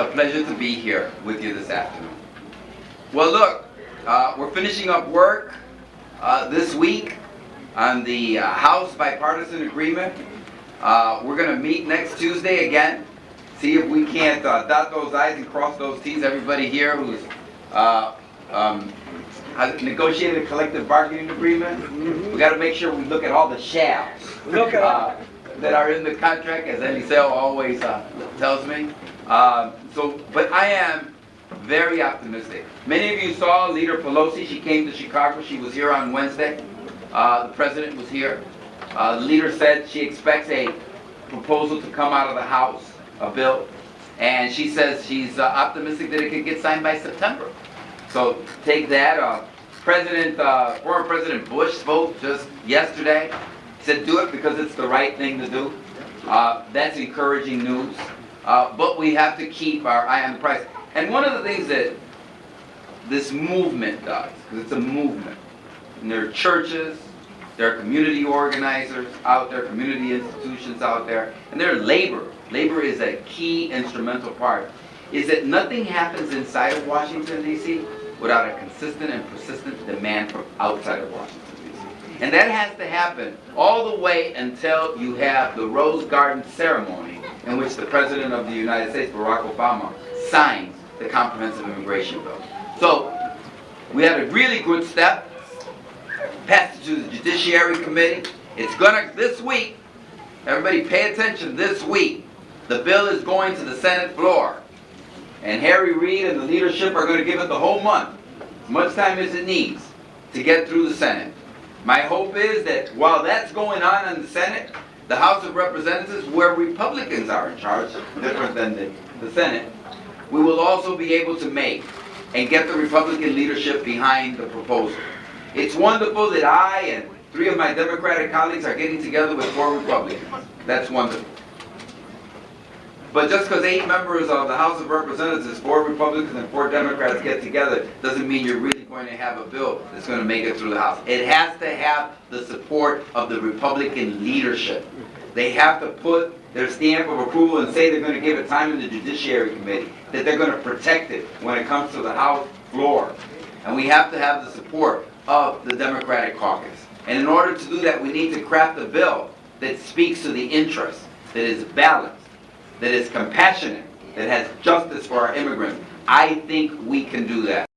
a pleasure to be here with you this afternoon. Well, look, we're finishing up work this week on the House bipartisan agreement. We're going to meet next Tuesday again, see if we can't dot those I's and cross those T's. Everybody here who's has negotiated a collective bargaining agreement, we got to make sure we look at all the shalls that are in the contract, as Eliseo always tells me. But I am very optimistic. Many of you saw Leader Pelosi. She came to Chicago. She was here on Wednesday. The president was here. The leader said she expects a proposal to come out of the House, a bill, and she says she's optimistic that it could get signed by September. So take that. Former President Bush spoke just yesterday. He said do it because it's the right thing to do. That's encouraging news. But we have to keep our eye on the price. And one of the things that this movement does, because it's a movement, and there are churches, there are community organizers out there, community institutions out there, and there are labor. Labor is a key instrumental part. Is that nothing happens inside of Washington, D.C. without a consistent and persistent demand from outside of Washington, D.C. And that has to happen all the way until you have the Rose Garden ceremony in which the President of the United States, Barack Obama, signs the Comprehensive Immigration Bill. So we had a really good step. Passed it to the Judiciary Committee. It's gonna, this week, everybody pay attention, this week, the bill is going to the Senate floor. And Harry Reid and the leadership are going to give it the whole month, as much time as it needs, to get through the Senate. My hope is that while that's going on in the Senate, the House of Representatives, where Republicans are in charge, different than the Senate, we will also be able to make and get the Republican leadership behind the proposal. It's wonderful that I and 3 of my Democratic colleagues are getting together with 4 Republicans. That's wonderful. But just because 8 members of the House of Representatives, 4 Republicans and 4 Democrats get together, doesn't mean you're really going to have a bill that's going to make it through the House. It has to have the support of the Republican leadership. They have to put their stamp of approval and say they're going to give it time in the Judiciary Committee, that they're going to protect it when it comes to the House floor. And we have to have the support of the Democratic caucus. And in order to do that, we need to craft a bill that speaks to the interests, that is balanced, that is compassionate, that has justice for our immigrants. I think we can do that.